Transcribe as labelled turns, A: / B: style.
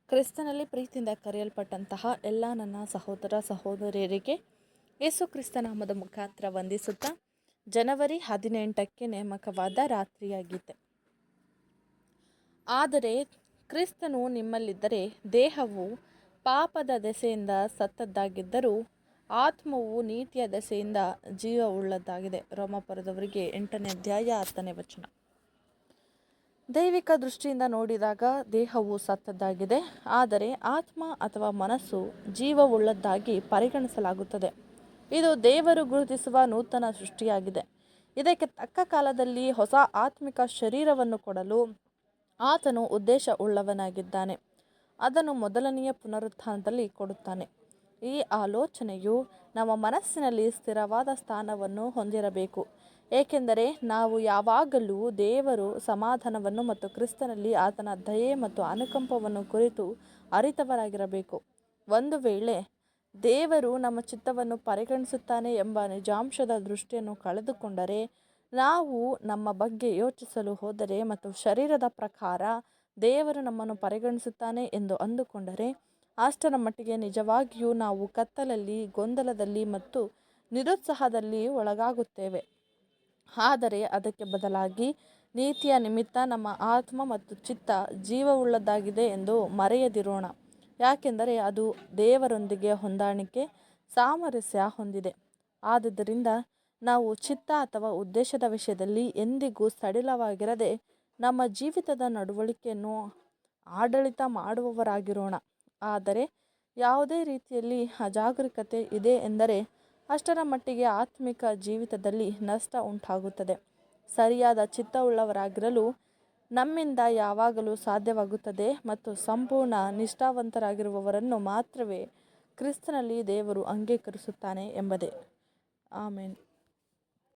A: ಕ್ರಿಸ್ತನಲ್ಲಿ ಪ್ರೀತಿಯಿಂದ ಕರೆಯಲ್ಪಟ್ಟಂತಹ ಎಲ್ಲ ನನ್ನ ಸಹೋದರ ಸಹೋದರಿಯರಿಗೆ ಯೇಸು ಕ್ರಿಸ್ತ ನಾಮದ ಮುಖಾಂತರ ವಂದಿಸುತ್ತಾ ಜನವರಿ 18ಕ್ಕೆ ನೇಮಕವಾದ ರಾತ್ರಿಯ ಗೀತೆ. ಆದರೆ ಕ್ರಿಸ್ತನು ನಿಮ್ಮಲ್ಲಿದ್ದರೆ ದೇಹವು ಪಾಪದ ದೆಸೆಯಿಂದ ಸತ್ತದ್ದಾಗಿದ್ದರೂ ಆತ್ಮವು ನೀತಿಯ ದೆಸೆಯಿಂದ ಜೀವವುಳ್ಳದ್ದಾಗಿದೆ. ರೋಮಾಪುರದವರಿಗೆ 8ನೇ ಅಧ್ಯಾಯ 10ನೇ ವಚನ. ದೈವಿಕ ದೃಷ್ಟಿಯಿಂದ ನೋಡಿದಾಗ ದೇಹವು ಸತ್ತದ್ದಾಗಿದೆ, ಆದರೆ ಆತ್ಮ ಅಥವಾ ಮನಸ್ಸು ಜೀವವುಳ್ಳದ್ದಾಗಿ ಪರಿಗಣಿಸಲಾಗುತ್ತದೆ. ಇದು ದೇವರು ಗುರುತಿಸುವ ನೂತನ ಸೃಷ್ಟಿಯಾಗಿದೆ. ಇದಕ್ಕೆ ತಕ್ಕ ಕಾಲದಲ್ಲಿ ಹೊಸ ಆತ್ಮಿಕ ಶರೀರವನ್ನು ಕೊಡಲು ಆತನು ಉದ್ದೇಶವುಳ್ಳವನಾಗಿದ್ದಾನೆ. ಅದನ್ನು ಮೊದಲನೆಯ ಪುನರುತ್ಥಾನದಲ್ಲಿ ಕೊಡುತ್ತಾನೆ. ಈ ಆಲೋಚನೆಯು ನಮ್ಮ ಮನಸ್ಸಿನಲ್ಲಿ ಸ್ಥಿರವಾದ ಸ್ಥಾನವನ್ನು ಹೊಂದಿರಬೇಕು, ಏಕೆಂದರೆ ನಾವು ಯಾವಾಗಲೂ ದೇವರು ಸಮಾಧಾನವನ್ನು ಮತ್ತು ಕ್ರಿಸ್ತನಲ್ಲಿ ಆತನ ದಯೆ ಮತ್ತು ಅನುಕಂಪವನ್ನು ಕುರಿತು ಅರಿತವರಾಗಿರಬೇಕು. ಒಂದು ವೇಳೆ ದೇವರು ನಮ್ಮ ಚಿತ್ತವನ್ನು ಪರಿಗಣಿಸುತ್ತಾನೆ ಎಂಬ ನಿಜಾಂಶದ ದೃಷ್ಟಿಯನ್ನು ಕಳೆದುಕೊಂಡರೆ, ನಾವು ನಮ್ಮ ಬಗ್ಗೆ ಯೋಚಿಸಲು ಹೋದರೆ ಮತ್ತು ಶರೀರದ ಪ್ರಕಾರ ದೇವರು ನಮ್ಮನ್ನು ಪರಿಗಣಿಸುತ್ತಾನೆ ಎಂದು ಅಂದುಕೊಂಡರೆ, ಅಷ್ಟರ ಮಟ್ಟಿಗೆ ನಿಜವಾಗಿಯೂ ನಾವು ಕತ್ತಲಲ್ಲಿ, ಗೊಂದಲದಲ್ಲಿ ಮತ್ತು ನಿರುತ್ಸಾಹದಲ್ಲಿ ಒಳಗಾಗುತ್ತೇವೆ. ಆದರೆ ಅದಕ್ಕೆ ಬದಲಾಗಿ ನೀತಿಯ ನಿಮಿತ್ತ ನಮ್ಮ ಆತ್ಮ ಮತ್ತು ಚಿತ್ತ ಜೀವವುಳ್ಳದ್ದಾಗಿದೆ ಎಂದು ಮರೆಯದಿರೋಣ, ಯಾಕೆಂದರೆ ಅದು ದೇವರೊಂದಿಗೆ ಹೊಂದಾಣಿಕೆ, ಸಾಮರಸ್ಯ ಹೊಂದಿದೆ. ಆದುದರಿಂದ ನಾವು ಚಿತ್ತ ಅಥವಾ ಉದ್ದೇಶದ ವಿಷಯದಲ್ಲಿ ಎಂದಿಗೂ ಸಡಿಲವಾಗಿರದೆ ನಮ್ಮ ಜೀವಿತದ ನಡವಳಿಕೆಯನ್ನು ಆಡಳಿತ ಮಾಡುವವರಾಗಿರೋಣ. ಆದರೆ ಯಾವುದೇ ರೀತಿಯಲ್ಲಿ ಅಜಾಗರೂಕತೆ ಇದೆ ಎಂದರೆ ಅಷ್ಟರ ಮಟ್ಟಿಗೆ ಆತ್ಮಿಕ ಜೀವಿತದಲ್ಲಿ ನಷ್ಟ ಉಂಟಾಗುತ್ತದೆ. ಸರಿಯಾದ ಚಿತ್ತವುಳ್ಳವರಾಗಿರಲು ನಮ್ಮಿಂದ ಯಾವಾಗಲೂ ಸಾಧ್ಯವಾಗುತ್ತದೆ ಮತ್ತು ಸಂಪೂರ್ಣ ನಿಷ್ಠಾವಂತರಾಗಿರುವವರನ್ನು ಮಾತ್ರವೇ ಕ್ರಿಸ್ತನಲ್ಲಿ ದೇವರು ಅಂಗೀಕರಿಸುತ್ತಾನೆ ಎಂಬುದೇ. ಆಮೆನ್.